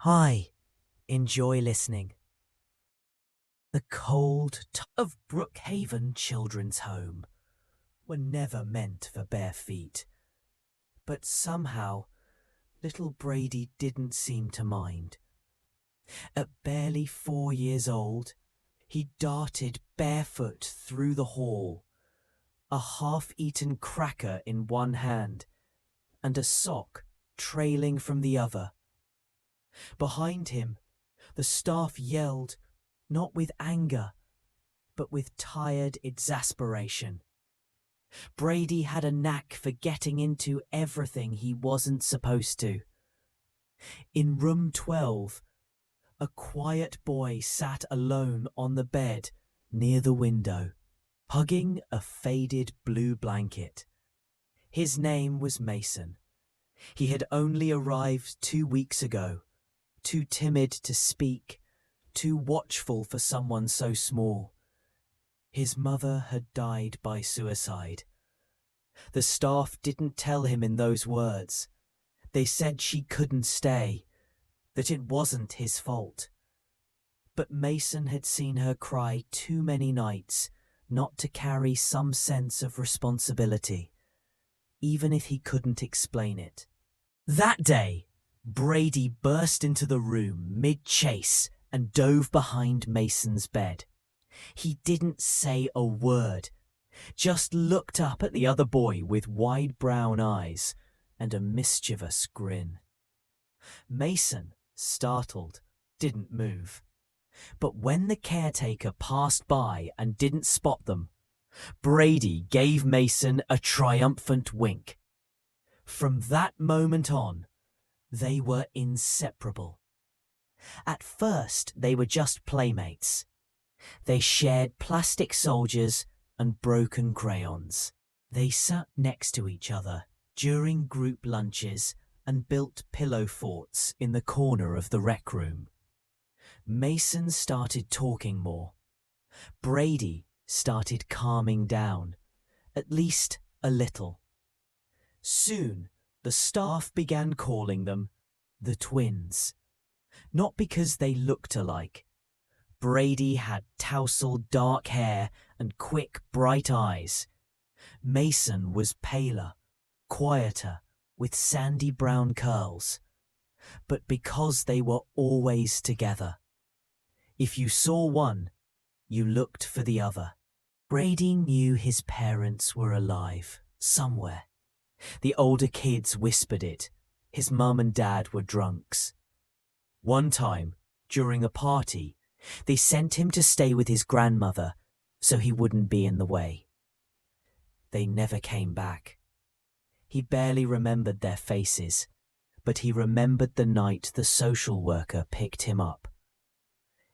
Hi, enjoy listening. The cold of Brookhaven Children's Home were never meant for bare feet, but somehow little Brady didn't seem to mind. At barely 4 years old, he darted barefoot through the hall, a half-eaten cracker in one hand and a sock trailing from the other. Behind him, the staff yelled, not with anger, but with tired exasperation. Brady had a knack for getting into everything he wasn't supposed to. In room 12, a quiet boy sat alone on the bed near the window, hugging a faded blue blanket. His name was Mason. He had only arrived 2 weeks ago, too timid to speak, too watchful for someone so small. His mother had died by suicide. The staff didn't tell him in those words. They said she couldn't stay, that it wasn't his fault. But Mason had seen her cry too many nights not to carry some sense of responsibility, even if he couldn't explain it. That day, Brady burst into the room mid-chase and dove behind Mason's bed. He didn't say a word, just looked up at the other boy with wide brown eyes and a mischievous grin. Mason, startled, didn't move. But when the caretaker passed by and didn't spot them, Brady gave Mason a triumphant wink. From that moment on, they were inseparable. At first, they were just playmates. They shared plastic soldiers and broken crayons. They sat next to each other during group lunches and built pillow forts in the corner of the rec room. Mason started talking more. Brady started calming down, at least a little. Soon, the staff began calling them the twins. Not because they looked alike. Brady had tousled dark hair and quick, bright eyes. Mason was paler, quieter, with sandy brown curls. But because they were always together, if you saw one, you looked for the other. Brady knew his parents were alive, somewhere. The older kids whispered it. His mum and dad were drunks. One time, during a party, they sent him to stay with his grandmother so he wouldn't be in the way. They never came back. He barely remembered their faces, but he remembered the night the social worker picked him up.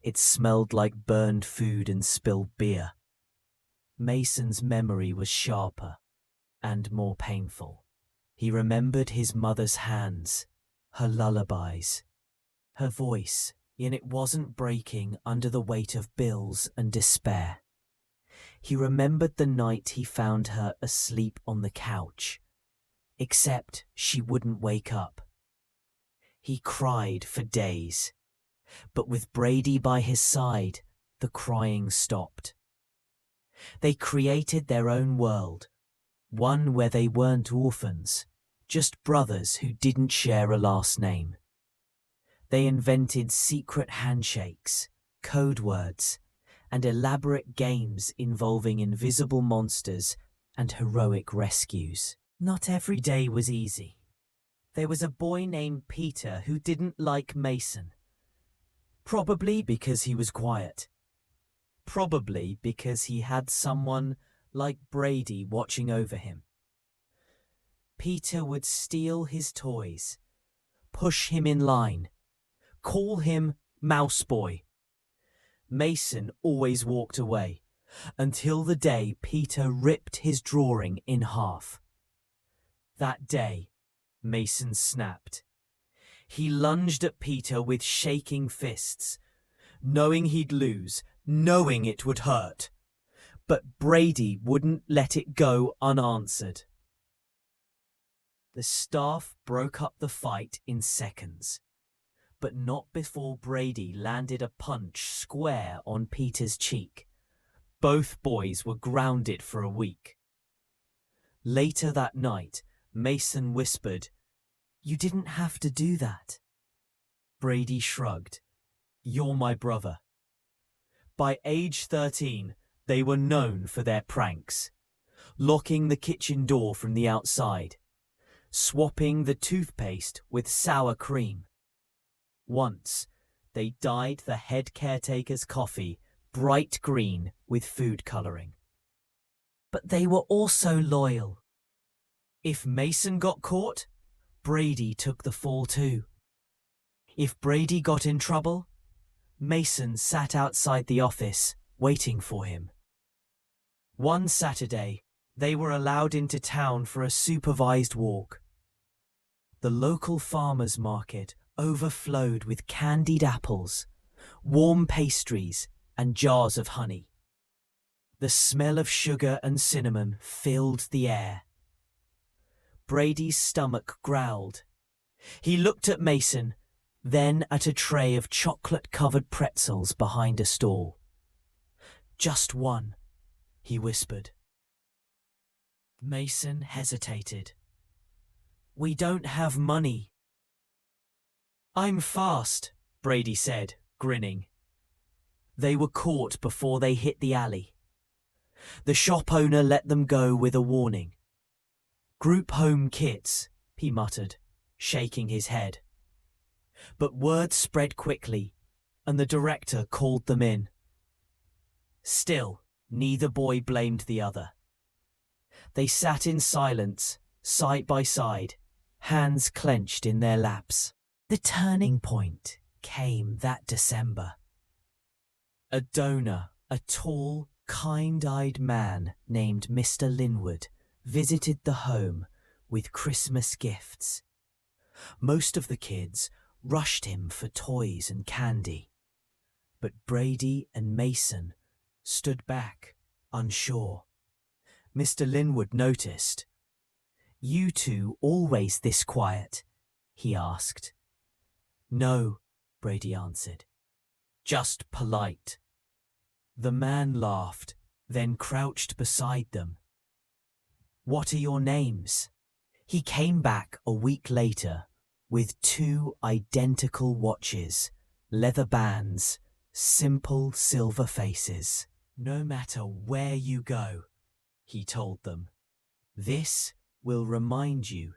It smelled like burned food and spilled beer. Mason's memory was sharper and more painful. He remembered his mother's hands, her lullabies, her voice, yet it wasn't breaking under the weight of bills and despair. He remembered the night he found her asleep on the couch, except she wouldn't wake up. He cried for days, but with Brady by his side, the crying stopped. They created their own world, one where they weren't orphans, just brothers who didn't share a last name. They invented secret handshakes, code words, and elaborate games involving invisible monsters and heroic rescues. Not every day was easy. There was a boy named Peter who didn't like Mason. Probably because he was quiet. Probably because he had someone like Brady watching over him. Peter would steal his toys, push him in line, call him Mouse Boy. Mason always walked away, until the day Peter ripped his drawing in half. That day, Mason snapped. He lunged at Peter with shaking fists, knowing he'd lose, knowing it would hurt. But Brady wouldn't let it go unanswered. The staff broke up the fight in seconds, but not before Brady landed a punch square on Peter's cheek. Both boys were grounded for a week. Later that night, Mason whispered, "You didn't have to do that." Brady shrugged. "You're my brother." By age 13, they were known for their pranks, locking the kitchen door from the outside, swapping the toothpaste with sour cream. Once, they dyed the head caretaker's coffee bright green with food coloring. But they were also loyal. If Mason got caught, Brady took the fall too. If Brady got in trouble, Mason sat outside the office waiting for him. One Saturday, they were allowed into town for a supervised walk. The local farmers' market overflowed with candied apples, warm pastries, and jars of honey. The smell of sugar and cinnamon filled the air. Brady's stomach growled. He looked at Mason, then at a tray of chocolate-covered pretzels behind a stall. "Just one," he whispered. Mason hesitated. "We don't have money." "I'm fast," Brady said, grinning. They were caught before they hit the alley. The shop owner let them go with a warning. "Group home kids," he muttered, shaking his head. But word spread quickly, and the director called them in. Still, neither boy blamed the other. They sat in silence, side by side, hands clenched in their laps. The turning point came that December. A donor, a tall, kind-eyed man named Mr. Linwood, visited the home with Christmas gifts. Most of the kids rushed him for toys and candy, but Brady and Mason stood back, unsure. Mr. Linwood noticed. "You two always this quiet?" he asked. "No," Brady answered. "Just polite." The man laughed, then crouched beside them. "What are your names?" He came back a week later with 2 identical watches, leather bands, simple silver faces. "No matter where you go," he told them, "this will remind you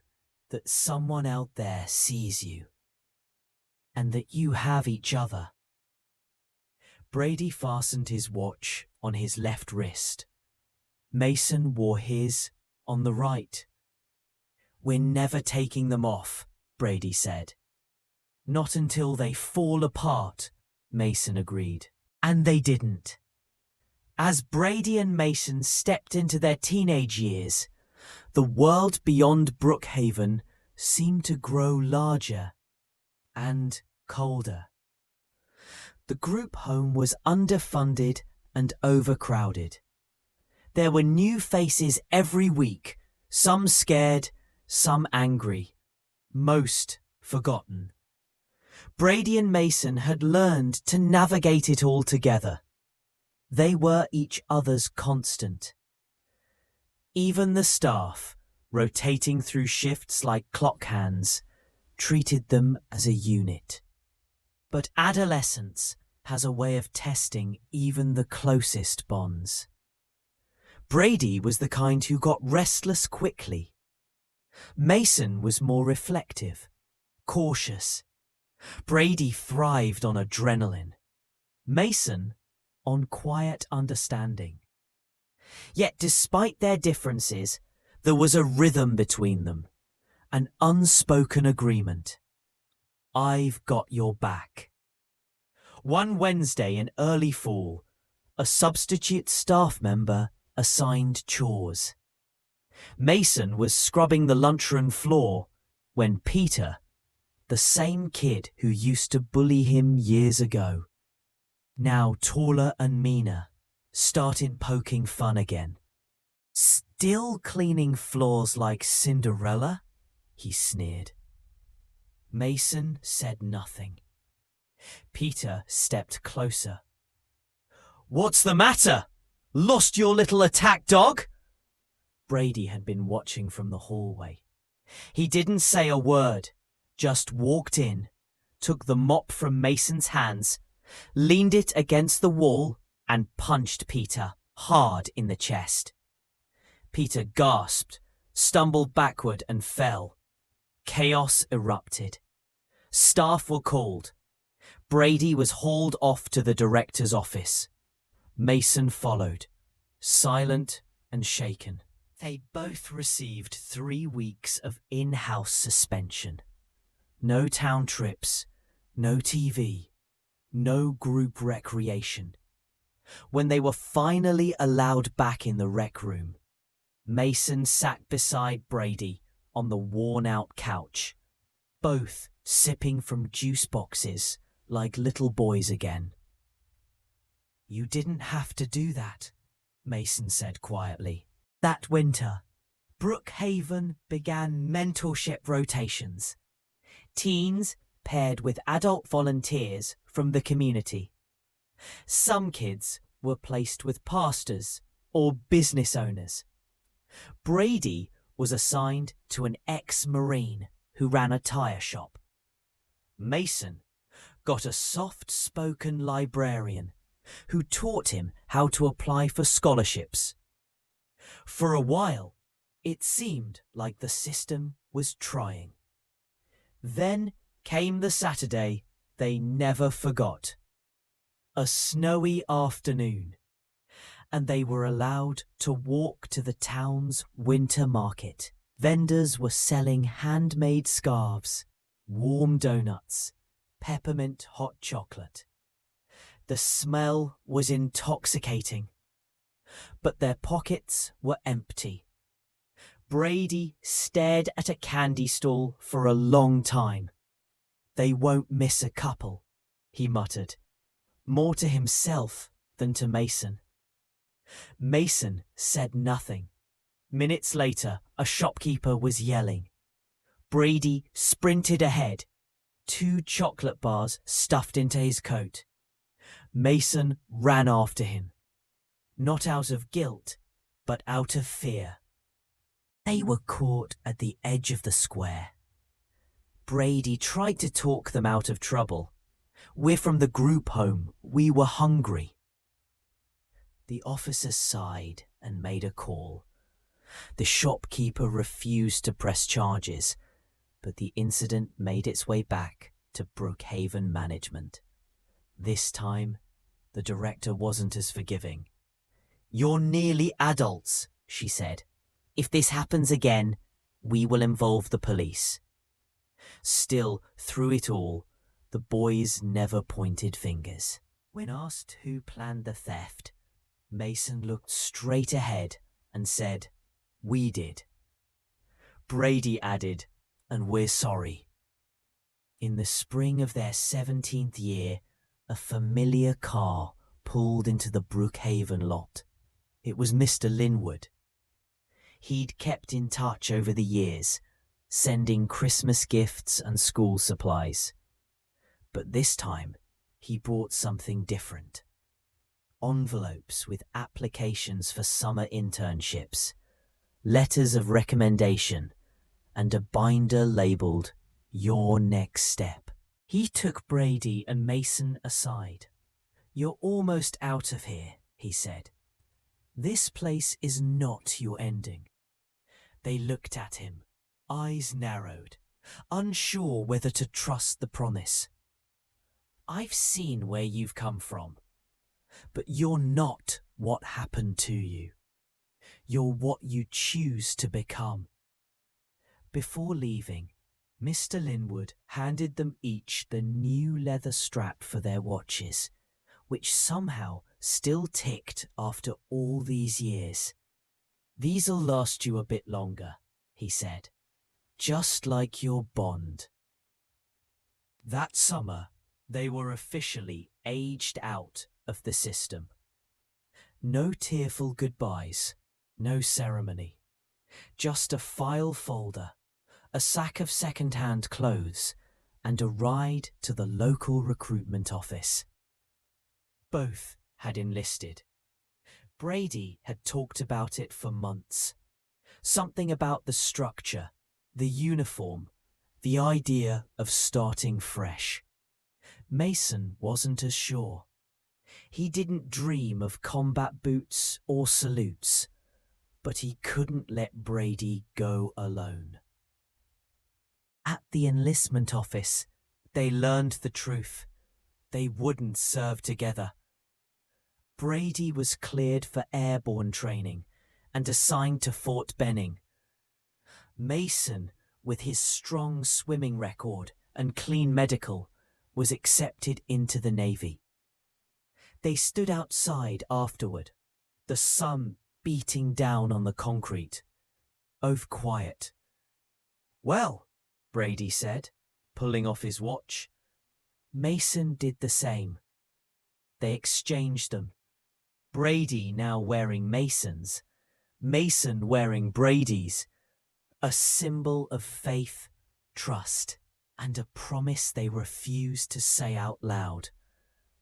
that someone out there sees you and that you have each other." Brady fastened his watch on his left wrist. Mason wore his on the right. "We're never taking them off," Brady said. "Not until they fall apart," Mason agreed. And they didn't. As Brady and Mason stepped into their teenage years, the world beyond Brookhaven seemed to grow larger and colder. The group home was underfunded and overcrowded. There were new faces every week, some scared, some angry, most forgotten. Brady and Mason had learned to navigate it all together. They were each other's constant. Even the staff, rotating through shifts like clock hands, treated them as a unit. But adolescence has a way of testing even the closest bonds. Brady was the kind who got restless quickly. Mason was more reflective, cautious. Brady thrived on adrenaline. Mason on quiet understanding. Yet despite their differences, there was a rhythm between them, an unspoken agreement. "I've got your back." One Wednesday in early fall, a substitute staff member assigned chores. Mason was scrubbing the lunchroom floor when Peter, the same kid who used to bully him years ago, now taller and meaner, started poking fun again. "Still cleaning floors like Cinderella?" he sneered. Mason said nothing. Peter stepped closer. "What's the matter? Lost your little attack dog?" Brady had been watching from the hallway. He didn't say a word, just walked in, took the mop from Mason's hands, leaned it against the wall, and punched Peter hard in the chest. Peter gasped, stumbled backward and fell. Chaos erupted. Staff were called. Brady was hauled off to the director's office. Mason followed, silent and shaken. They both received 3 weeks of in-house suspension. No town trips, no TV, no group recreation. When they were finally allowed back in the rec room, Mason sat beside Brady on the worn-out couch, both sipping from juice boxes like little boys again. "You didn't have to do that," Mason said quietly. That winter, Brookhaven began mentorship rotations. Teens paired with adult volunteers from the community. Some kids were placed with pastors or business owners. Brady was assigned to an ex-Marine who ran a tire shop. Mason got a soft-spoken librarian who taught him how to apply for scholarships. For a while, it seemed like the system was trying. Then came the Saturday they never forgot. A snowy afternoon, and they were allowed to walk to the town's winter market. Vendors were selling handmade scarves, warm donuts, peppermint hot chocolate. The smell was intoxicating, but their pockets were empty. Brady stared at a candy stall for a long time. "They won't miss a couple," he muttered, more to himself than to Mason. Mason said nothing. Minutes later, a shopkeeper was yelling. Brady sprinted ahead, 2 chocolate bars stuffed into his coat. Mason ran after him, not out of guilt, but out of fear. They were caught at the edge of the square. Brady tried to talk them out of trouble. "We're from the group home. We were hungry." The officer sighed and made a call. The shopkeeper refused to press charges, but the incident made its way back to Brookhaven management. This time, the director wasn't as forgiving. "You're nearly adults," she said. "If this happens again, we will involve the police." Still, through it all, the boys never pointed fingers. When asked who planned the theft, Mason looked straight ahead and said, "We did." Brady added, "And we're sorry." In the spring of their 17th year, a familiar car pulled into the Brookhaven lot. It was Mr. Linwood. He'd kept in touch over the years, sending Christmas gifts and school supplies. But this time, he brought something different. Envelopes with applications for summer internships, letters of recommendation, and a binder labelled "Your Next Step." He took Brady and Mason aside. "You're almost out of here," he said. "This place is not your ending." They looked at him, eyes narrowed, unsure whether to trust the promise. "I've seen where you've come from, but you're not what happened to you. You're what you choose to become." Before leaving, Mr. Linwood handed them each the new leather strap for their watches, which somehow still ticked after all these years. "These'll last you a bit longer," he said, "just like your bond." That summer, they were officially aged out of the system. No tearful goodbyes, no ceremony, just a file folder, a sack of second-hand clothes, and a ride to the local recruitment office. Both had enlisted. Brady had talked about it for months. Something about the structure, the uniform, the idea of starting fresh. Mason wasn't as sure. He didn't dream of combat boots or salutes, but he couldn't let Brady go alone. At the enlistment office, they learned the truth. They wouldn't serve together. Brady was cleared for airborne training and assigned to Fort Benning. Mason, with his strong swimming record and clean medical, was accepted into the Navy. They stood outside afterward, the sun beating down on the concrete. Both quiet. "Well," Brady said, pulling off his watch. Mason did the same. They exchanged them. Brady now wearing Mason's, Mason wearing Brady's, a symbol of faith, trust, and a promise they refused to say out loud.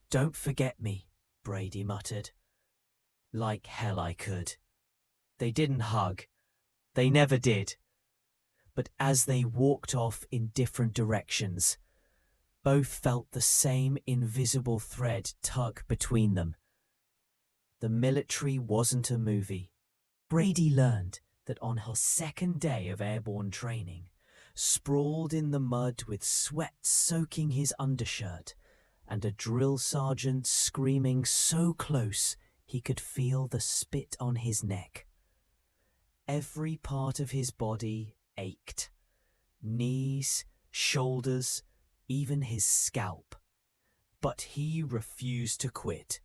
"Don't forget me," Brady muttered. "Like hell I could." They didn't hug. They never did. But as they walked off in different directions, both felt the same invisible thread tug between them. The military wasn't a movie. Brady learned that on her second day of airborne training, sprawled in the mud with sweat soaking his undershirt, and a drill sergeant screaming so close he could feel the spit on his neck. Every part of his body ached. Knees, shoulders, even his scalp. But he refused to quit.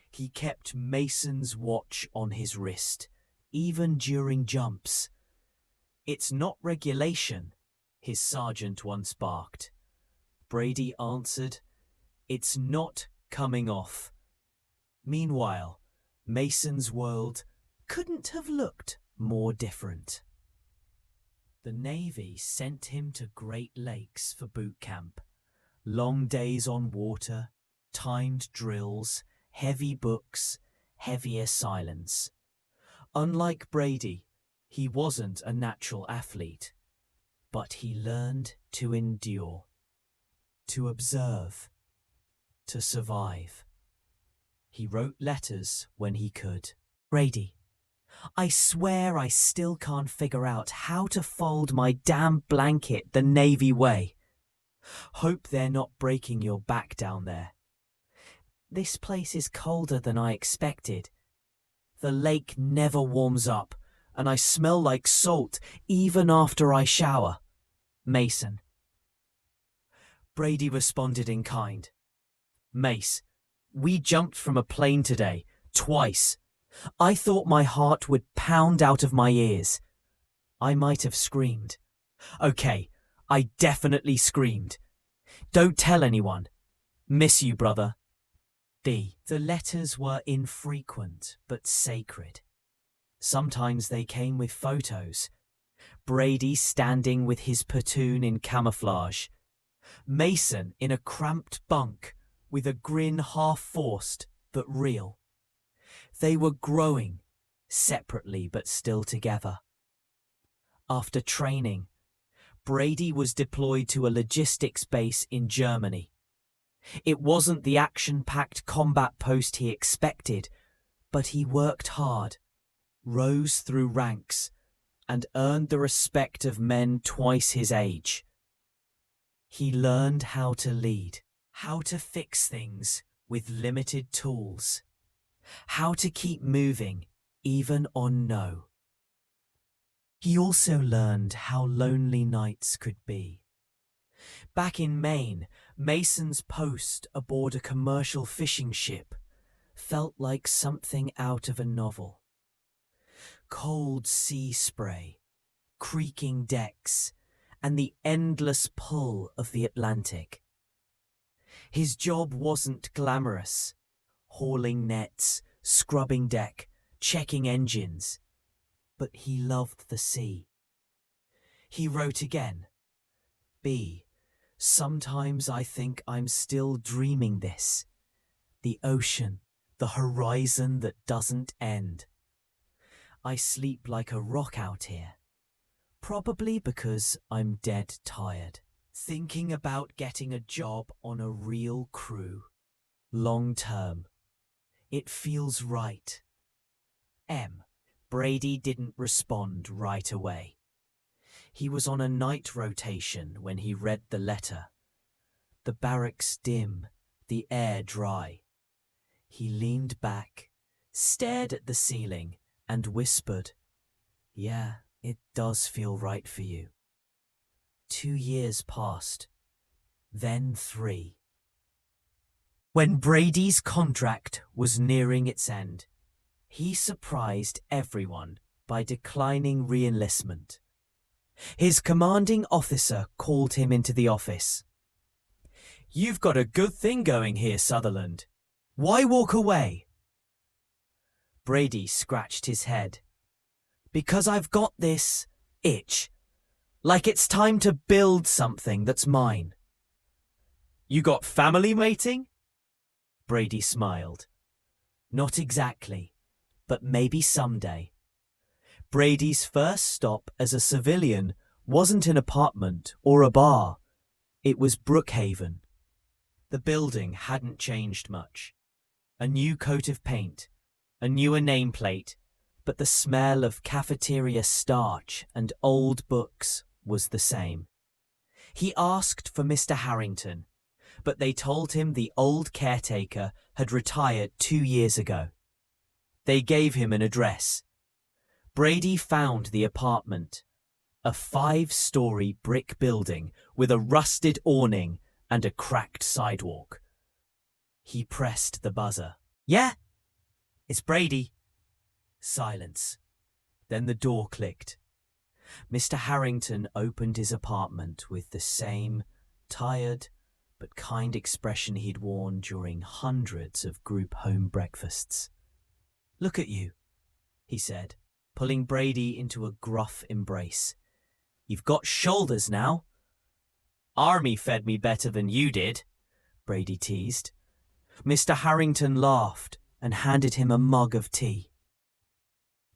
He kept Mason's watch on his wrist, even during jumps. "It's not regulation," his sergeant once barked. Brady answered, "It's not coming off." Meanwhile, Mason's world couldn't have looked more different. The Navy sent him to Great Lakes for boot camp. Long days on water, timed drills, heavy books, heavier silence. Unlike Brady, he wasn't a natural athlete, but he learned to endure, to observe, to survive. He wrote letters when he could. "Brady, I swear I still can't figure out how to fold my damn blanket the Navy way. Hope they're not breaking your back down there. This place is colder than I expected. The lake never warms up, and I smell like salt even after I shower. Mason." Brady responded in kind. "Mace, we jumped from a plane today, twice. I thought my heart would pound out of my ears. I might have screamed. Okay, I definitely screamed. Don't tell anyone. Miss you, brother. D." The letters were infrequent but sacred. Sometimes they came with photos. Brady standing with his platoon in camouflage. Mason in a cramped bunk with a grin half forced but real. They were growing, separately but still together. After training, Brady was deployed to a logistics base in Germany. It wasn't the action-packed combat post he expected, but he worked hard, rose through ranks, and earned the respect of men twice his age. He learned how to lead, how to fix things with limited tools, how to keep moving even on no. He also learned how lonely nights could be. Back in Maine, Mason's post aboard a commercial fishing ship felt like something out of a novel. Cold sea spray, creaking decks, and the endless pull of the Atlantic. His job wasn't glamorous, hauling nets, scrubbing deck, checking engines, but he loved the sea. He wrote again, "B, Sometimes I think I'm still dreaming this. The ocean, the horizon that doesn't end. I sleep like a rock out here. Probably because I'm dead tired. Thinking about getting a job on a real crew. Long term. It feels right. M. Brady didn't respond right away. He was on a night rotation when he read the letter. The barracks dim, the air dry. He leaned back, stared at the ceiling, and whispered, "Yeah, it does feel right for you." 2 years passed, then 3. When Brady's contract was nearing its end, he surprised everyone by declining re-enlistment. His commanding officer called him into the office. "You've got a good thing going here, Sutherland. Why walk away?" Brady scratched his head. "Because I've got this itch. Like it's time to build something that's mine." "You got family waiting?" Brady smiled. "Not exactly, but maybe someday." Brady's first stop as a civilian wasn't an apartment or a bar. It was Brookhaven. The building hadn't changed much. A new coat of paint, a newer nameplate, but the smell of cafeteria starch and old books was the same. He asked for Mr. Harrington, but they told him the old caretaker had retired 2 years ago. They gave him an address. Brady found the apartment, a 5-story brick building with a rusted awning and a cracked sidewalk. He pressed the buzzer. "Yeah, it's Brady." Silence. Then the door clicked. Mr. Harrington opened his apartment with the same tired but kind expression he'd worn during hundreds of group home breakfasts. "Look at you," he said, pulling Brady into a gruff embrace. "You've got shoulders now." "Army fed me better than you did," Brady teased. Mr. Harrington laughed and handed him a mug of tea.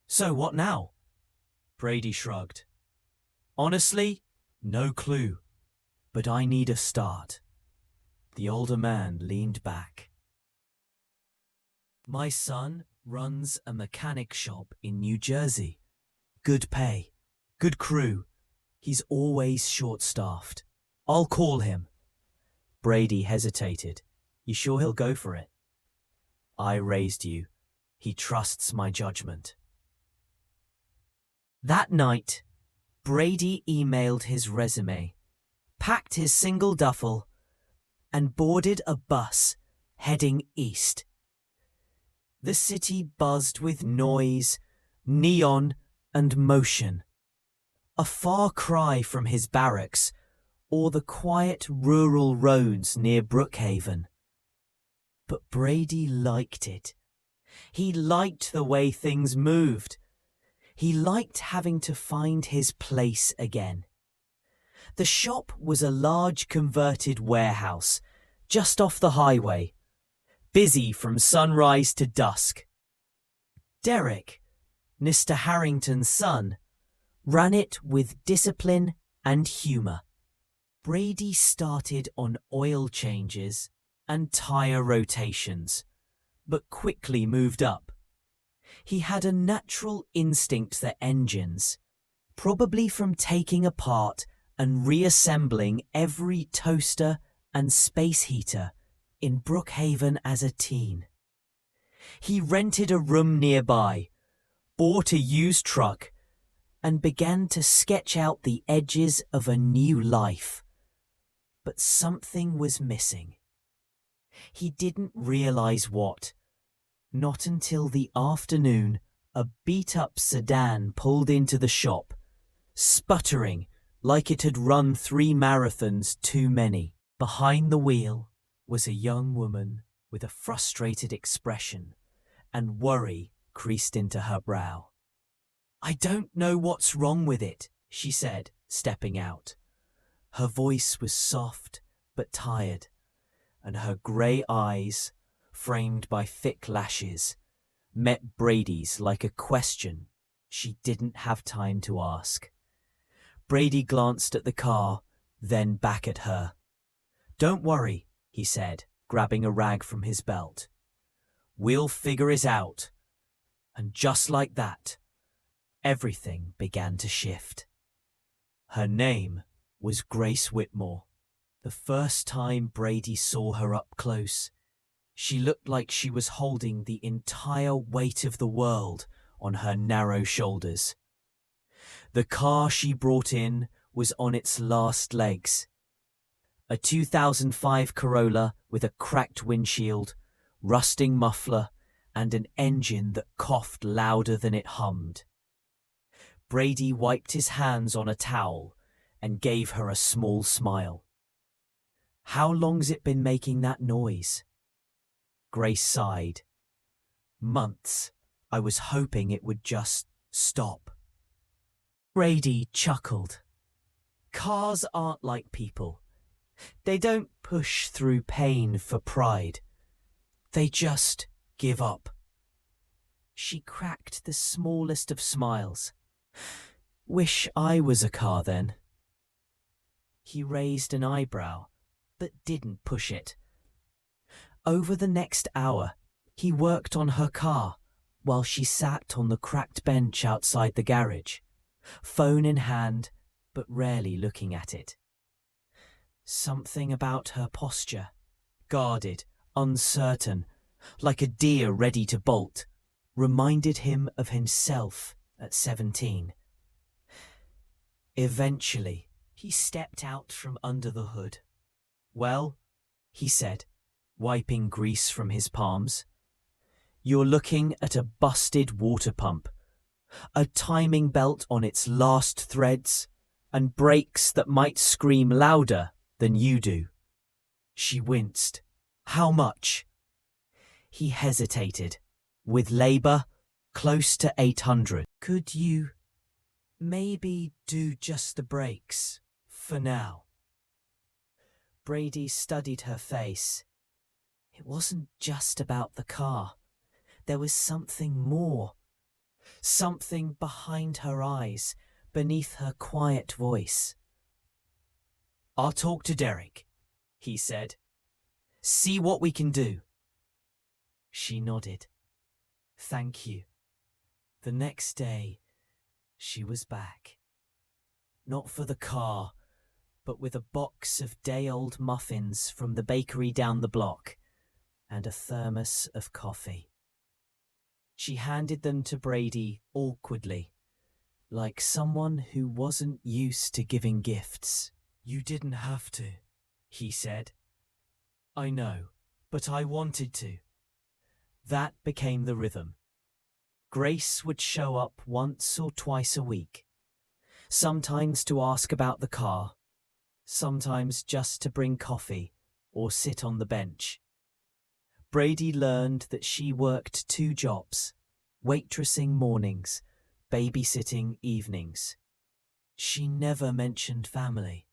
"So what now?" Brady shrugged. "Honestly, no clue. But I need a start." The older man leaned back. "My son runs a mechanic shop in New Jersey. Good pay, good crew. He's always short-staffed. I'll call him." Brady hesitated. "You sure he'll go for it?" "I raised you. He trusts my judgment." That night, Brady emailed his resume, packed his single duffel, and boarded a bus heading east. The city buzzed with noise, neon, and motion. A far cry from his barracks or the quiet rural roads near Brookhaven. But Brady liked it. He liked the way things moved. He liked having to find his place again. The shop was a large converted warehouse just off the highway, busy from sunrise to dusk. Derek, Mr. Harrington's son, ran it with discipline and humour. Brady started on oil changes and tyre rotations, but quickly moved up. He had a natural instinct for engines, probably from taking apart and reassembling every toaster and space heater in Brookhaven as a teen. He rented a room nearby, bought a used truck, and began to sketch out the edges of a new life. But something was missing. He didn't realize what. Not until the afternoon, a beat-up sedan pulled into the shop, sputtering like it had run 3 marathons too many. Behind the wheel was a young woman with a frustrated expression, and worry creased into her brow. "I don't know what's wrong with it," she said, stepping out. Her voice was soft but tired, and her grey eyes, framed by thick lashes, met Brady's like a question she didn't have time to ask. Brady glanced at the car, then back at her. "Don't worry," he said, grabbing a rag from his belt. "We'll figure it out." And just like that, everything began to shift. Her name was Grace Whitmore. The first time Brady saw her up close, she looked like she was holding the entire weight of the world on her narrow shoulders. The car she brought in was on its last legs. A 2005 Corolla with a cracked windshield, rusting muffler, and an engine that coughed louder than it hummed. Brady wiped his hands on a towel and gave her a small smile. "How long's it been making that noise?" Grace sighed. "Months. I was hoping it would just stop." Brady chuckled. "Cars aren't like people. They don't push through pain for pride. They just give up." She cracked the smallest of smiles. "Wish I was a car then." He raised an eyebrow, but didn't push it. Over the next hour, he worked on her car while she sat on the cracked bench outside the garage, phone in hand, but rarely looking at it. Something about her posture, guarded, uncertain, like a deer ready to bolt, reminded him of himself at 17. Eventually, he stepped out from under the hood. "Well," he said, wiping grease from his palms, "you're looking at a busted water pump, a timing belt on its last threads, and brakes that might scream louder than you do." She winced. "How much?" He hesitated. "With labor, close to 800. Could you maybe do just the brakes for now?" Brady studied her face. It wasn't just about the car. There was something more. Something behind her eyes, beneath her quiet voice. "I'll talk to Derek," he said. "See what we can do." She nodded. "Thank you." The next day, she was back. Not for the car, but with a box of day-old muffins from the bakery down the block and a thermos of coffee. She handed them to Brady awkwardly, like someone who wasn't used to giving gifts. "You didn't have to," he said. "I know, but I wanted to." That became the rhythm. Grace would show up once or twice a week, sometimes to ask about the car, sometimes just to bring coffee or sit on the bench. Brady learned that she worked 2 jobs, waitressing mornings, babysitting evenings. She never mentioned family,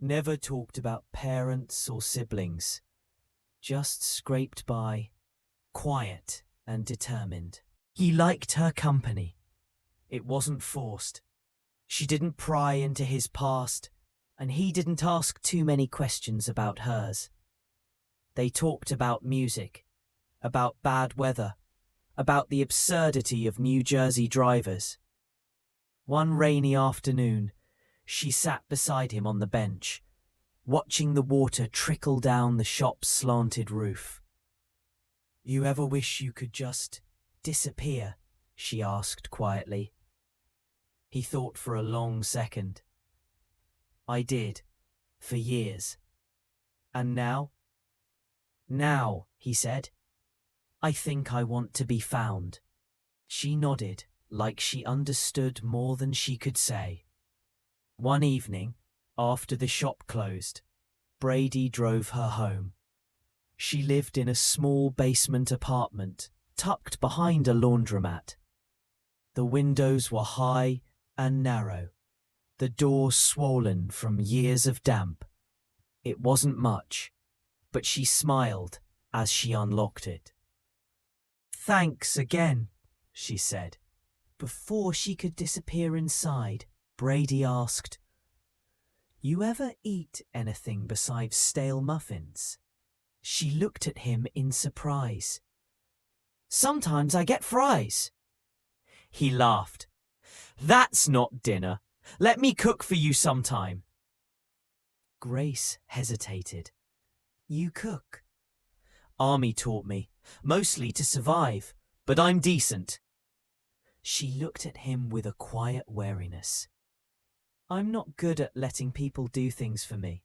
never talked about parents or siblings, just scraped by, quiet and determined. He liked her company. It wasn't forced. She didn't pry into his past, and he didn't ask too many questions about hers. They talked about music, about bad weather, about the absurdity of New Jersey drivers. One rainy afternoon, she sat beside him on the bench, watching the water trickle down the shop's slanted roof. "You ever wish you could just disappear?" she asked quietly. He thought for a long second. "I did, for years. And now?" "Now," he said, "I think I want to be found." She nodded, like she understood more than she could say. One evening, after the shop closed, Brady drove her home. She lived in a small basement apartment, tucked behind a laundromat. The windows were high and narrow, the door swollen from years of damp. It wasn't much, but she smiled as she unlocked it. "Thanks again," she said. Before she could disappear inside, Brady asked, "You ever eat anything besides stale muffins?" She looked at him in surprise. "Sometimes I get fries." He laughed. "That's not dinner. Let me cook for you sometime." Grace hesitated. "You cook?" "Army taught me, mostly to survive, but I'm decent." She looked at him with a quiet wariness. "I'm not good at letting people do things for me.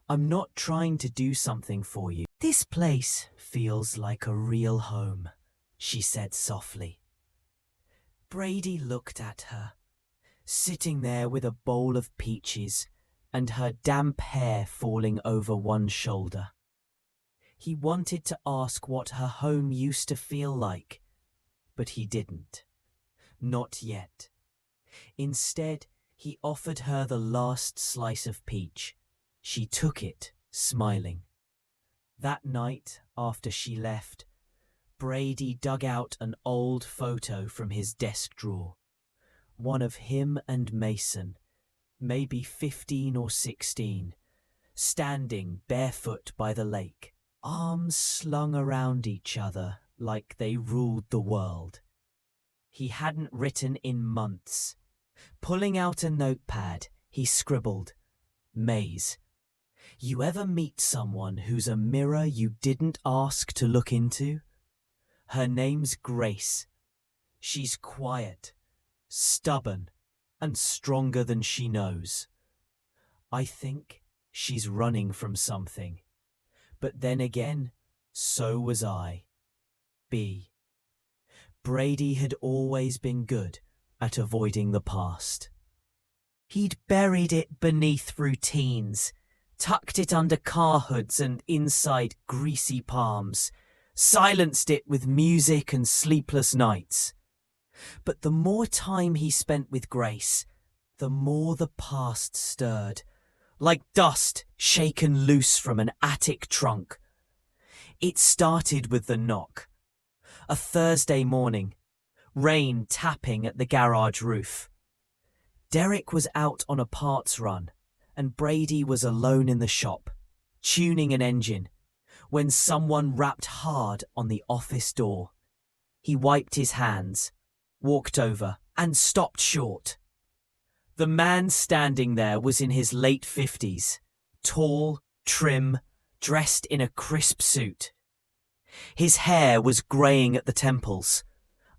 I'm not trying to do something for you." "This place feels like a real home," she said softly. Brady looked at her, sitting there with a bowl of peaches and her damp hair falling over one shoulder. He wanted to ask what her home used to feel like, but he didn't. Not yet. Instead, he offered her the last slice of peach. She took it, smiling. That night, after she left, Brady dug out an old photo from his desk drawer. One of him and Mason, maybe 15 or 16, standing barefoot by the lake, arms slung around each other like they ruled the world. He hadn't written in months. Pulling out a notepad, he scribbled, "Maze. You ever meet someone who's a mirror you didn't ask to look into? Her name's Grace. She's quiet, stubborn, and stronger than she knows. I think she's running from something. But then again, so was I. B." Brady had always been good at avoiding the past. He'd buried it beneath routines, tucked it under car hoods and inside greasy palms, silenced it with music and sleepless nights. But the more time he spent with Grace, the more the past stirred, like dust shaken loose from an attic trunk. It started with the knock. A Thursday morning, rain tapping at the garage roof. Derek was out on a parts run, and Brady was alone in the shop, tuning an engine, when someone rapped hard on the office door. He wiped his hands, walked over, and stopped short. The man standing there was in his late 50s, tall, trim, dressed in a crisp suit. His hair was greying at the temples,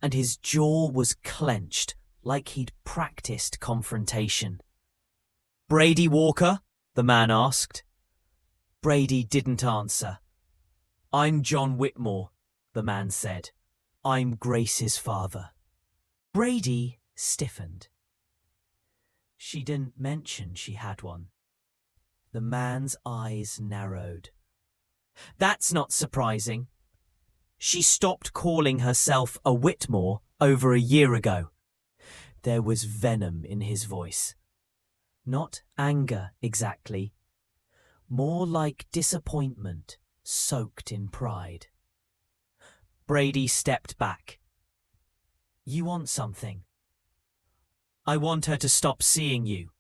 and his jaw was clenched like he'd practiced confrontation. "Brady Walker?" the man asked. Brady didn't answer. "I'm John Whitmore," the man said. "I'm Grace's father." Brady stiffened. She didn't mention she had one. The man's eyes narrowed. "That's not surprising. She stopped calling herself a Whitmore over a year ago." There was venom in his voice. Not anger exactly. More like disappointment soaked in pride. Brady stepped back. "You want something?" "I want her to stop seeing you."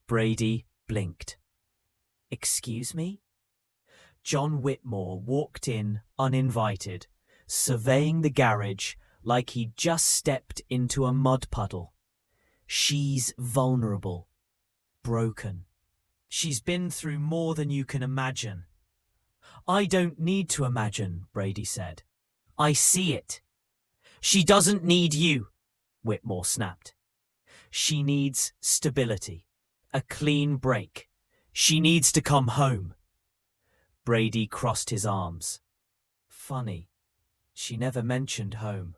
Brady blinked. "Excuse me?" John Whitmore walked in uninvited, surveying the garage like he'd just stepped into a mud puddle. "She's vulnerable, broken. She's been through more than you can imagine." "I don't need to imagine," Brady said. "I see it." "She doesn't need you," Whitmore snapped. "She needs stability, a clean break. She needs to come home." Brady crossed his arms. Funny, she never mentioned home.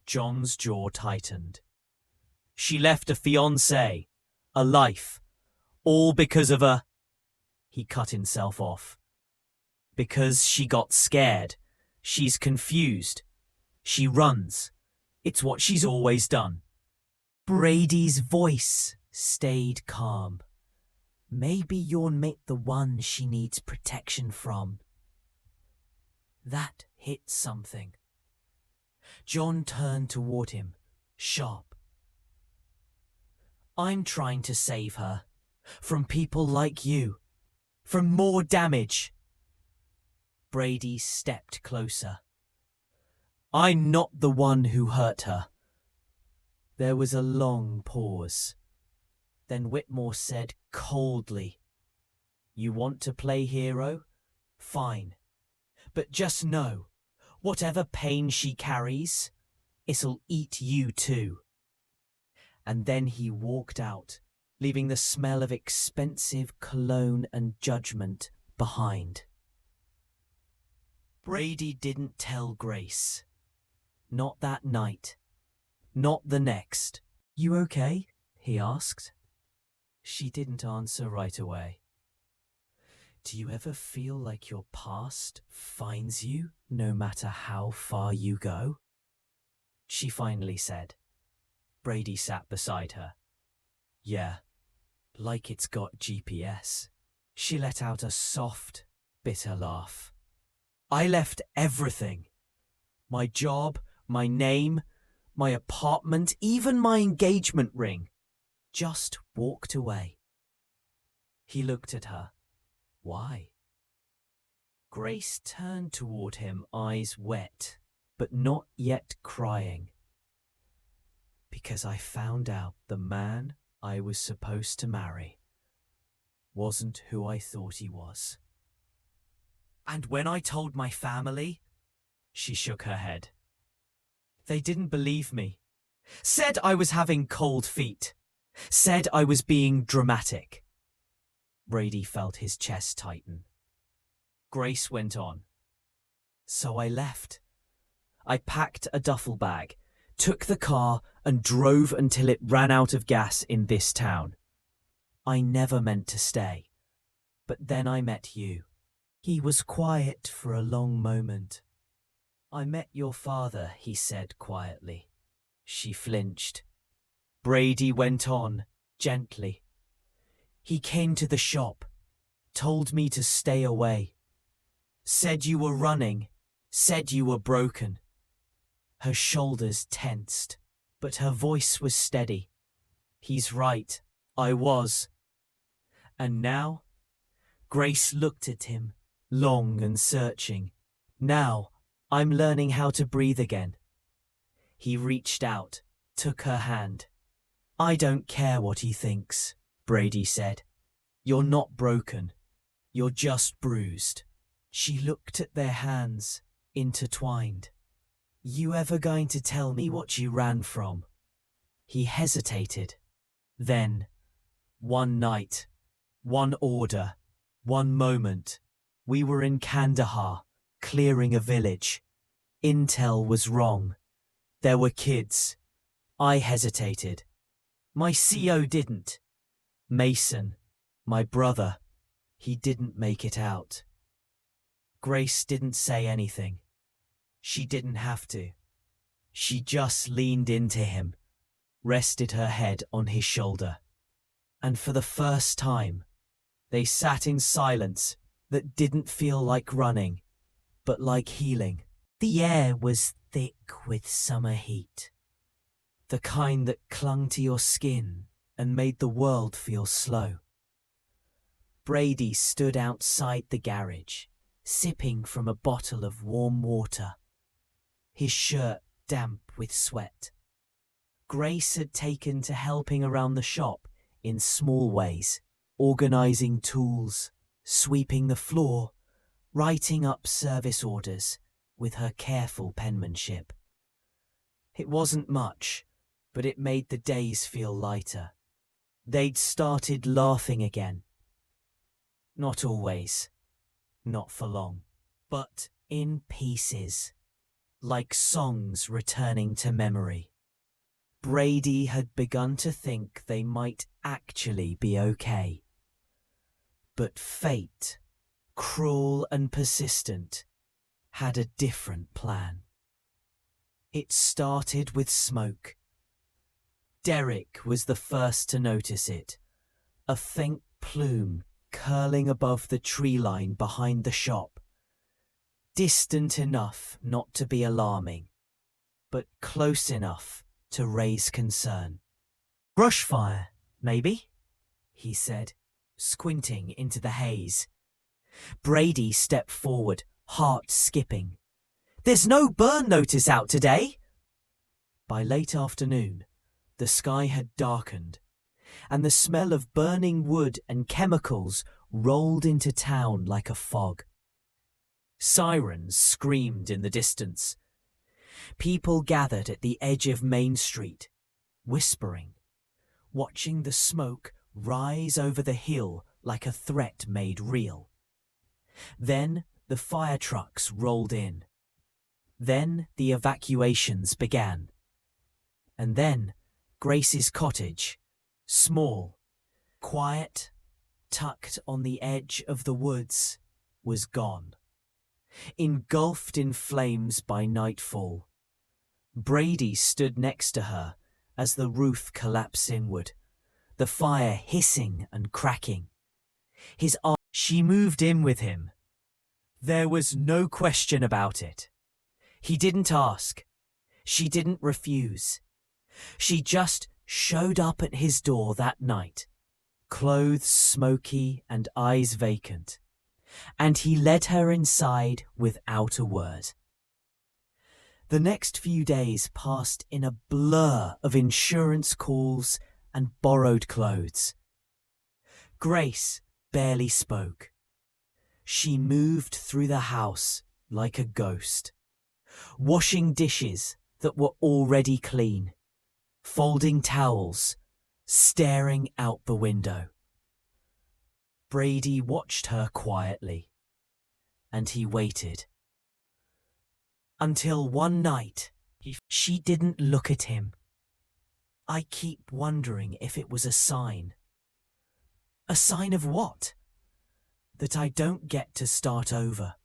John's jaw tightened. "She left a fiancé, a life, all because of a—" He cut himself off. "Because she got scared. She's confused. She runs. It's what she's always done." Brady's voice stayed calm. Maybe you're not the one she needs protection from. That hit something. John turned toward him, sharp. I'm trying to save her. From people like you. From more damage. Brady stepped closer. I'm not the one who hurt her. There was a long pause. Then Whitmore said coldly, You want to play hero? Fine. But just know, whatever pain she carries, it'll eat you too. And then he walked out, leaving the smell of expensive cologne and judgment behind. Brady didn't tell Grace. Not that night. Not the next. You okay? He asked. She didn't answer right away. Do you ever feel like your past finds you no matter how far you go? She finally said. Brady sat beside her. Yeah, like it's got GPS. She let out a soft, bitter laugh. I left everything. My job, my name, my apartment, even my engagement ring. Just walked away. He looked at her. Why? Grace turned toward him, eyes wet, but not yet crying. Because I found out the man I was supposed to marry wasn't who I thought he was. And when I told my family, she shook her head. They didn't believe me. Said I was having cold feet. Said I was being dramatic. Brady felt his chest tighten. Grace went on. So I left. I packed a duffel bag, took the car and drove until it ran out of gas in this town. I never meant to stay. But then I met you. He was quiet for a long moment. I met your father, he said quietly. She flinched. Brady went on, gently. He came to the shop, told me to stay away. Said you were running, said you were broken. Her shoulders tensed, but her voice was steady. He's right, I was. And now? Grace looked at him, long and searching. Now, I'm learning how to breathe again. He reached out, took her hand. I don't care what he thinks, Brady said. You're not broken. You're just bruised. She looked at their hands, intertwined. You ever going to tell me what you ran from? He hesitated. Then, one night, one order, one moment, we were in Kandahar, clearing a village. Intel was wrong. There were kids. I hesitated. My CO didn't. Mason, my brother, he didn't make it out. Grace didn't say anything. She didn't have to. She just leaned into him, rested her head on his shoulder. And for the first time, they sat in silence that didn't feel like running, but like healing. The air was thick with summer heat, the kind that clung to your skin and made the world feel slow. Brady stood outside the garage, sipping from a bottle of warm water, his shirt damp with sweat. Grace had taken to helping around the shop in small ways, organizing tools, sweeping the floor, writing up service orders with her careful penmanship. It wasn't much, but it made the days feel lighter. They'd started laughing again. Not always, not for long, but in pieces, like songs returning to memory. Brady had begun to think they might actually be okay. But fate, cruel and persistent, had a different plan. It started with smoke. Derek was the first to notice it, a faint plume curling above the tree line behind the shop. Distant enough not to be alarming, but close enough to raise concern. "Brush fire, maybe?" he said, squinting into the haze. Brady stepped forward, heart skipping. "There's no burn notice out today!" By late afternoon, the sky had darkened, and the smell of burning wood and chemicals rolled into town like a fog. Sirens screamed in the distance. People gathered at the edge of Main Street, whispering, watching the smoke rise over the hill like a threat made real. Then the fire trucks rolled in. Then the evacuations began. And then Grace's cottage, small, quiet, tucked on the edge of the woods, was gone. Engulfed in flames by nightfall. Brady stood next to her as the roof collapsed inward, the fire hissing and cracking. She moved in with him. There was no question about it. He didn't ask. She didn't refuse. She just showed up at his door that night, clothes smoky and eyes vacant, and he led her inside without a word. The next few days passed in a blur of insurance calls and borrowed clothes. Grace barely spoke. She moved through the house like a ghost, washing dishes that were already clean, folding towels, staring out the window. Brady watched her quietly, and he waited. Until one night, she didn't look at him. I keep wondering if it was a sign. A sign of what? That I don't get to start over.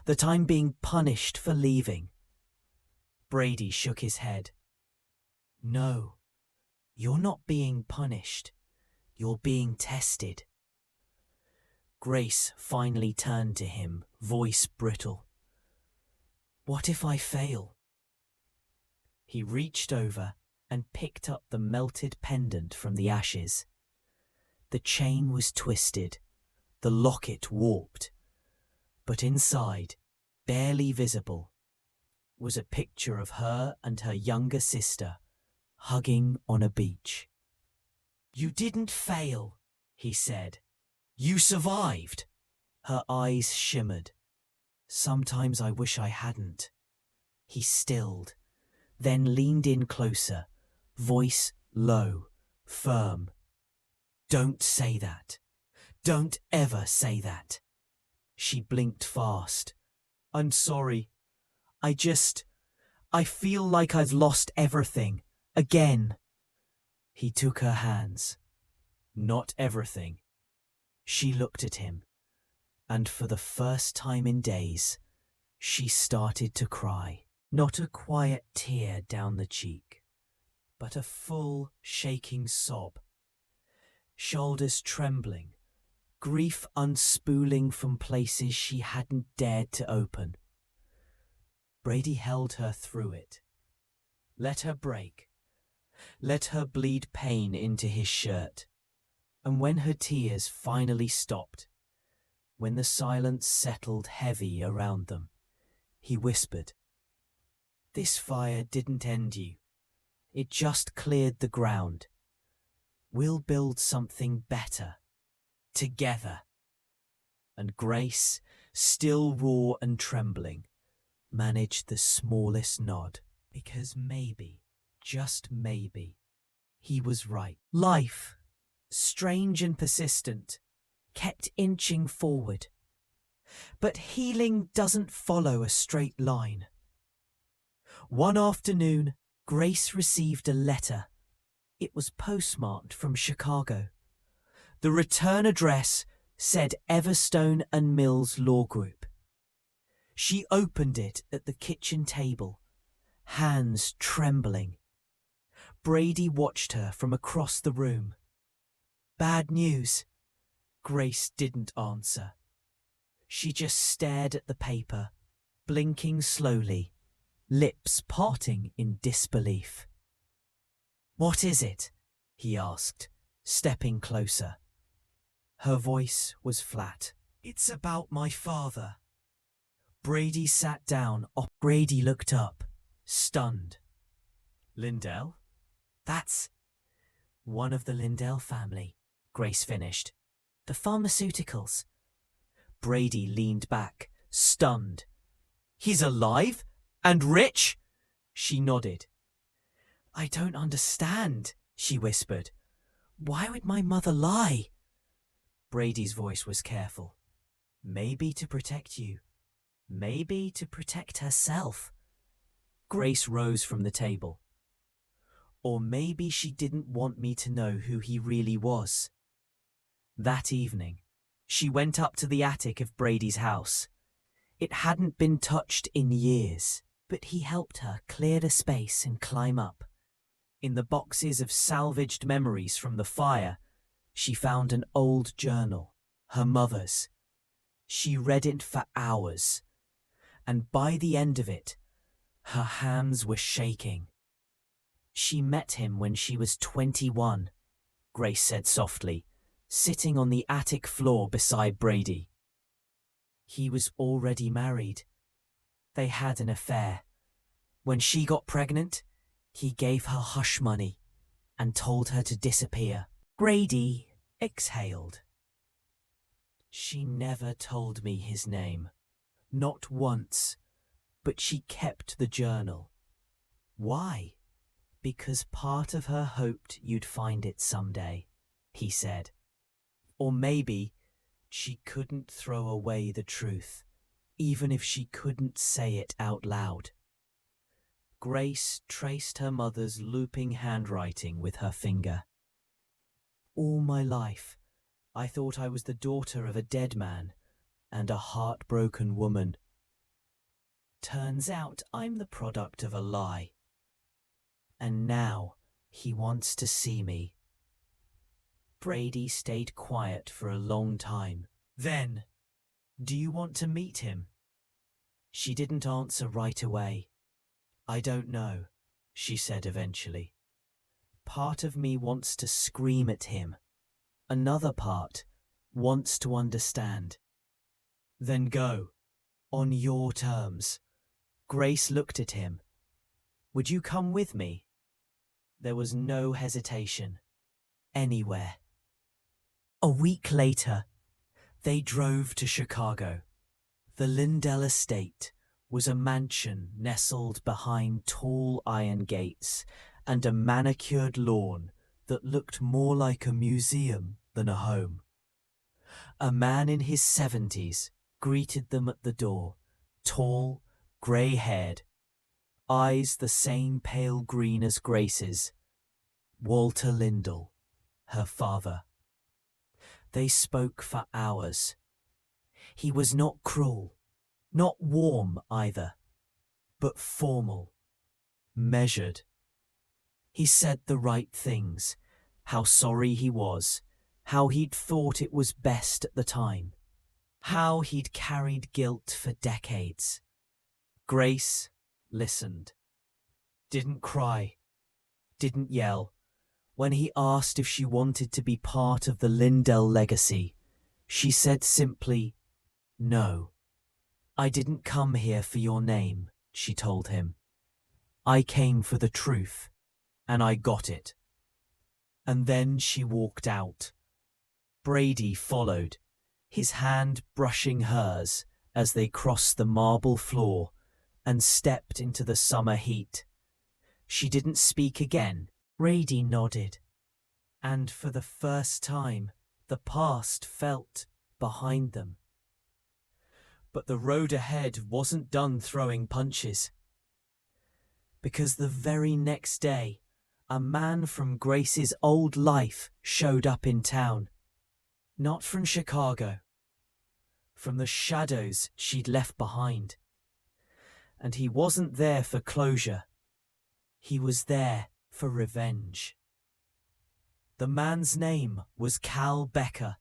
That I'm being punished for leaving. Brady shook his head. No, you're not being punished. You're being tested. Grace finally turned to him, voice brittle. What if I fail? He reached over and picked up the melted pendant from the ashes. The chain was twisted, the locket warped, but inside, barely visible, was a picture of her and her younger sister hugging on a beach. You didn't fail, he said. You survived. Her eyes shimmered. Sometimes I wish I hadn't. He stilled, then leaned in closer, voice low, firm. Don't say that. Don't ever say that. She blinked fast. I'm sorry. I feel like I've lost everything. Again. He took her hands. Not everything. She looked at him, and for the first time in days, she started to cry. Not a quiet tear down the cheek, but a full, shaking sob. Shoulders trembling, grief unspooling from places she hadn't dared to open. Brady held her through it. Let her break. Let her bleed pain into his shirt. And when her tears finally stopped, when the silence settled heavy around them, he whispered, This fire didn't end you. It just cleared the ground. We'll build something better. Together. And Grace, still raw and trembling, managed the smallest nod, because maybe, just maybe, he was right. Life, strange and persistent, kept inching forward. But healing doesn't follow a straight line. One afternoon, Grace received a letter. It was postmarked from Chicago. The return address said Everstone and Mills Law Group. She opened it at the kitchen table, hands trembling. Brady watched her from across the room. Bad news. Grace didn't answer. She just stared at the paper, blinking slowly, lips parting in disbelief. "What is it?" he asked, stepping closer. Her voice was flat. "It's about my father." Brady sat down. Brady looked up, stunned. "Lindell? That's one of the Lindell family," Grace finished. "The pharmaceuticals." Brady leaned back, stunned. "He's alive? And rich?" She nodded. "I don't understand," she whispered. "Why would my mother lie?" Brady's voice was careful. "Maybe to protect you. Maybe to protect herself." Grace rose from the table. "Or maybe she didn't want me to know who he really was." That evening, she went up to the attic of Brady's house. It hadn't been touched in years, but he helped her clear the space and climb up. In the boxes of salvaged memories from the fire, she found an old journal, her mother's. She read it for hours, and by the end of it, her hands were shaking. "She met him when she was 21, Grace said softly, sitting on the attic floor beside Brady. He was already married. They had an affair. When she got pregnant, he gave her hush money and told her to disappear." Brady exhaled. "She never told me his name. Not once. But she kept the journal." "Why?" "Because part of her hoped you'd find it someday," he said. "Or maybe she couldn't throw away the truth, even if she couldn't say it out loud." Grace traced her mother's looping handwriting with her finger. "All my life, I thought I was the daughter of a dead man and a heartbroken woman. Turns out I'm the product of a lie. And now he wants to see me." Brady stayed quiet for a long time. "Then, do you want to meet him?" She didn't answer right away. "I don't know," she said eventually. "Part of me wants to scream at him. Another part wants to understand." "Then go, on your terms." Grace looked at him. "Would you come with me?" There was no hesitation. "Anywhere." A week later, they drove to Chicago. The Lindell estate was a mansion nestled behind tall iron gates and a manicured lawn that looked more like a museum than a home. A man in his 70s greeted them at the door, tall, grey-haired, eyes the same pale green as Grace's. Walter Lindell, her father. They spoke for hours. He was not cruel, not warm either, but formal, measured. He said the right things, how sorry he was, how he'd thought it was best at the time, how he'd carried guilt for decades. Grace listened, didn't cry, didn't yell. When he asked if she wanted to be part of the Lindell legacy, she said simply, "No. I didn't come here for your name," she told him. "I came for the truth, and I got it." And then she walked out. Brady followed, his hand brushing hers as they crossed the marble floor and stepped into the summer heat. She didn't speak again. Brady nodded, and for the first time, the past felt behind them. But the road ahead wasn't done throwing punches. Because the very next day, a man from Grace's old life showed up in town. Not from Chicago, from the shadows she'd left behind. And he wasn't there for closure. He was there for revenge. The man's name was Cal Becker.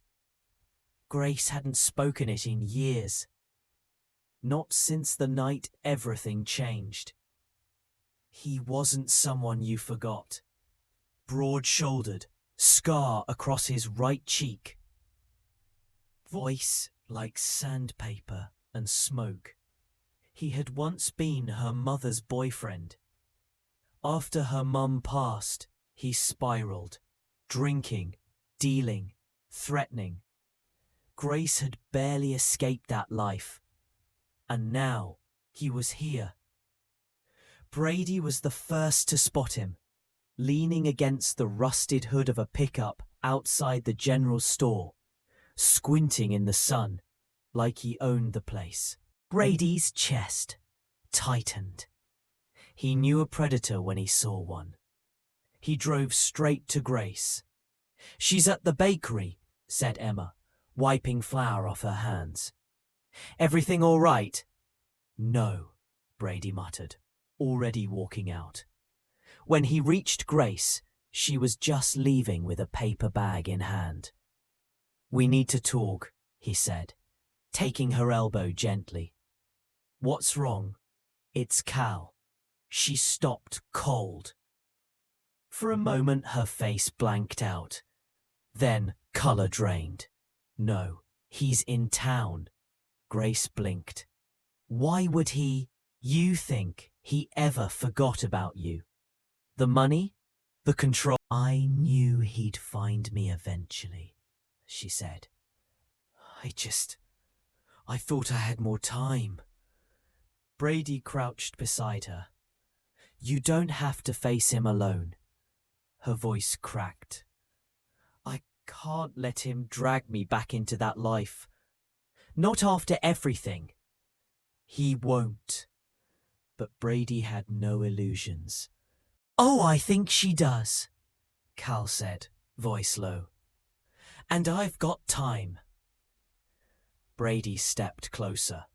Grace hadn't spoken it in years. Not since the night everything changed. He wasn't someone you forgot. Broad-shouldered, scar across his right cheek. Voice like sandpaper and smoke. He had once been her mother's boyfriend. After her mum passed, he spiraled, drinking, dealing, threatening. Grace had barely escaped that life. And now he was here. Brady was the first to spot him, leaning against the rusted hood of a pickup outside the general store, squinting in the sun like he owned the place. Brady's chest tightened. He knew a predator when he saw one. He drove straight to Grace. "She's at the bakery," said Emma, wiping flour off her hands. "Everything all right?" "No," Brady muttered, already walking out. When he reached Grace, she was just leaving with a paper bag in hand. "We need to talk," he said, taking her elbow gently. "What's wrong?" "It's Cal." She stopped cold. For a moment her face blanked out. Then colour drained. "No, he's in town." Grace blinked. "Why would he? You think he ever forgot about you? The money? The control?" "I knew he'd find me eventually," she said. I thought I had more time." Brady crouched beside her. "You don't have to face him alone." Her voice cracked. "I can't let him drag me back into that life. Not after everything." "He won't." But Brady had no illusions. "Oh, I think she does," Cal said, voice low. "And I've got time." Brady stepped closer.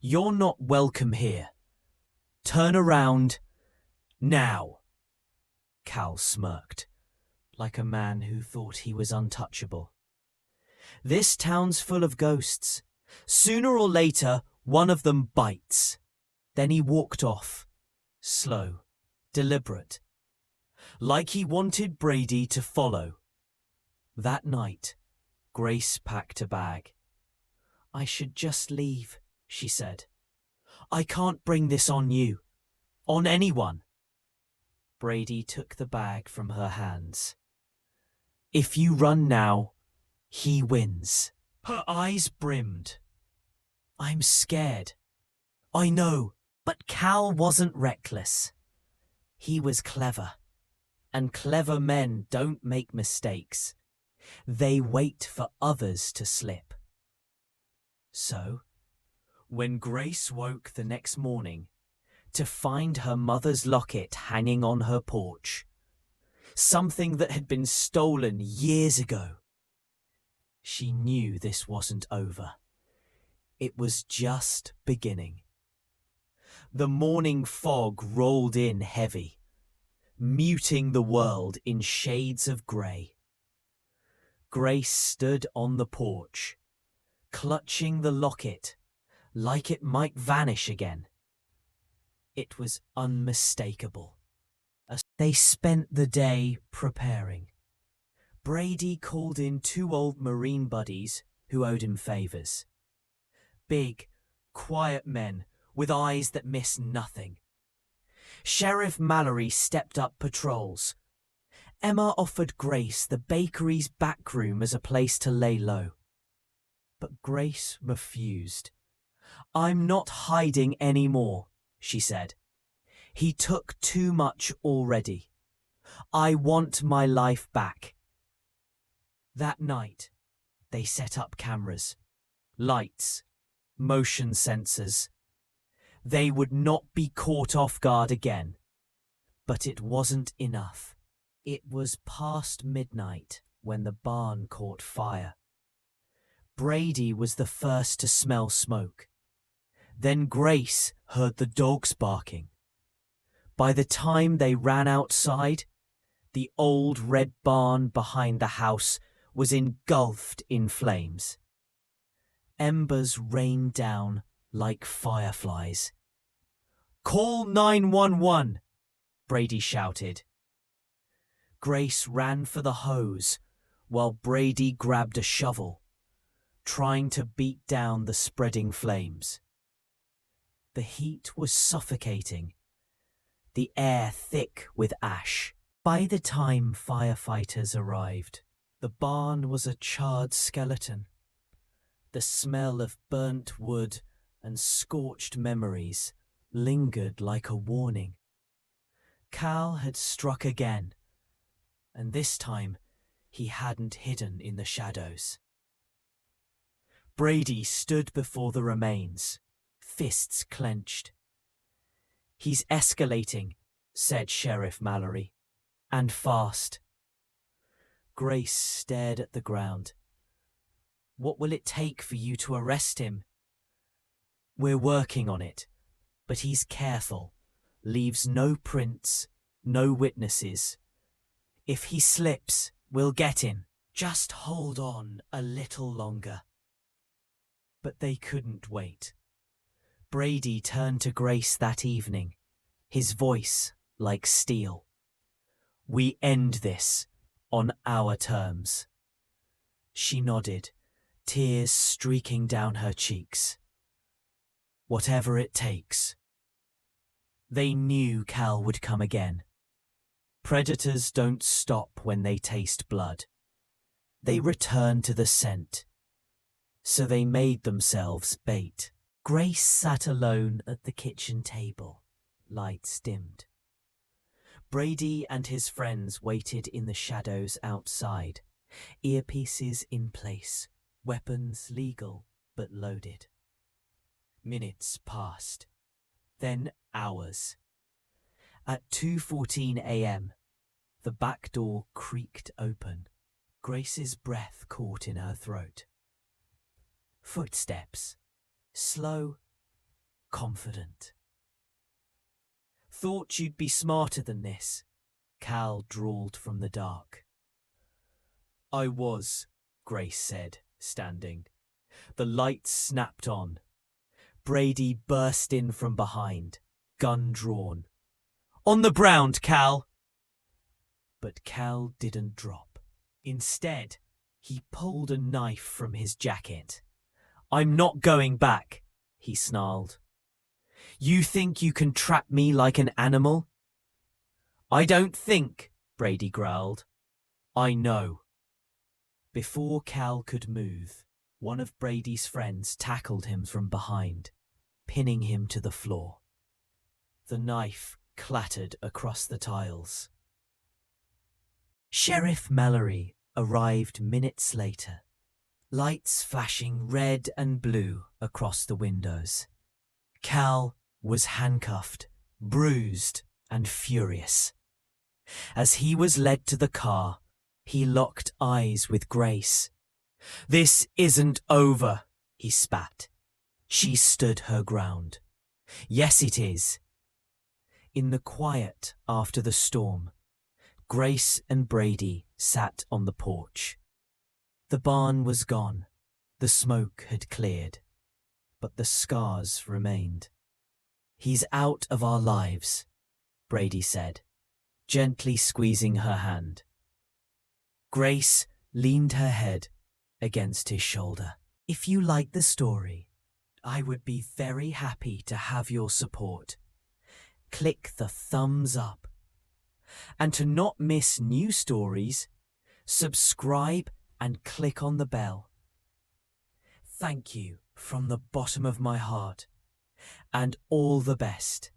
"You're not welcome here. Turn around, now." Cal smirked, like a man who thought he was untouchable. "This town's full of ghosts. Sooner or later, one of them bites." Then he walked off, slow, deliberate, like he wanted Brady to follow. That night, Grace packed a bag. "I should just leave," she said. "I can't bring this on you, on anyone." Brady took the bag from her hands. "If you run now, he wins." Her eyes brimmed. "I'm scared." "I know." But Cal wasn't reckless. He was clever. And clever men don't make mistakes. They wait for others to slip. So, when Grace woke the next morning to find her mother's locket hanging on her porch, something that had been stolen years ago, she knew this wasn't over. It was just beginning. The morning fog rolled in heavy, muting the world in shades of grey. Grace stood on the porch, clutching the locket like it might vanish again. It was unmistakable. They spent the day preparing. Brady called in 2 old Marine buddies who owed him favours. Big, quiet men with eyes that miss nothing. Sheriff Mallory stepped up patrols. Emma offered Grace the bakery's back room as a place to lay low. But Grace refused. "I'm not hiding anymore," she said. "He took too much already. I want my life back." That night, they set up cameras, lights, motion sensors. They would not be caught off guard again. But it wasn't enough. It was past midnight when the barn caught fire. Brady was the first to smell smoke. Then Grace heard the dogs barking. By the time they ran outside, the old red barn behind the house was engulfed in flames. Embers rained down like fireflies. "Call 911!" Brady shouted. Grace ran for the hose while Brady grabbed a shovel, trying to beat down the spreading flames. The heat was suffocating, the air thick with ash. By the time firefighters arrived, the barn was a charred skeleton. The smell of burnt wood and scorched memories lingered like a warning. Cal had struck again, and this time he hadn't hidden in the shadows. Brady stood before the remains, fists clenched. "He's escalating," said Sheriff Mallory, "and fast." Grace stared at the ground. "What will it take for you to arrest him?" "We're working on it, but he's careful, leaves no prints, no witnesses. If he slips, we'll get him. Just hold on a little longer." But they couldn't wait. Brady turned to Grace that evening, his voice like steel. "We end this on our terms." She nodded, tears streaking down her cheeks. "Whatever it takes." They knew Cal would come again. Predators don't stop when they taste blood. They return to the scent. So they made themselves bait. Grace sat alone at the kitchen table, lights dimmed. Brady and his friends waited in the shadows outside, earpieces in place, weapons legal but loaded. Minutes passed, then hours. At 2:14 a.m., the back door creaked open. Grace's breath caught in her throat. Footsteps, slow, confident. "Thought you'd be smarter than this," Cal drawled from the dark. "I was," Grace said, standing. The lights snapped on. Brady burst in from behind, gun drawn. "On the ground, Cal!" But Cal didn't drop. Instead, he pulled a knife from his jacket. "I'm not going back," he snarled. "You think you can trap me like an animal?" "I don't think," Brady growled. "I know." Before Cal could move, one of Brady's friends tackled him from behind, pinning him to the floor. The knife clattered across the tiles. Sheriff Mallory arrived minutes later, lights flashing red and blue across the windows. Cal was handcuffed, bruised and furious. As he was led to the car, he locked eyes with Grace. "This isn't over," he spat. She stood her ground. "Yes, it is." In the quiet after the storm, Grace and Brady sat on the porch. The barn was gone, the smoke had cleared, but the scars remained. "He's out of our lives," Brady said, gently squeezing her hand. Grace leaned her head against his shoulder. "If you like the story, I would be very happy to have your support. Click the thumbs up. And to not miss new stories, subscribe and click on the bell. Thank you from the bottom of my heart, and all the best."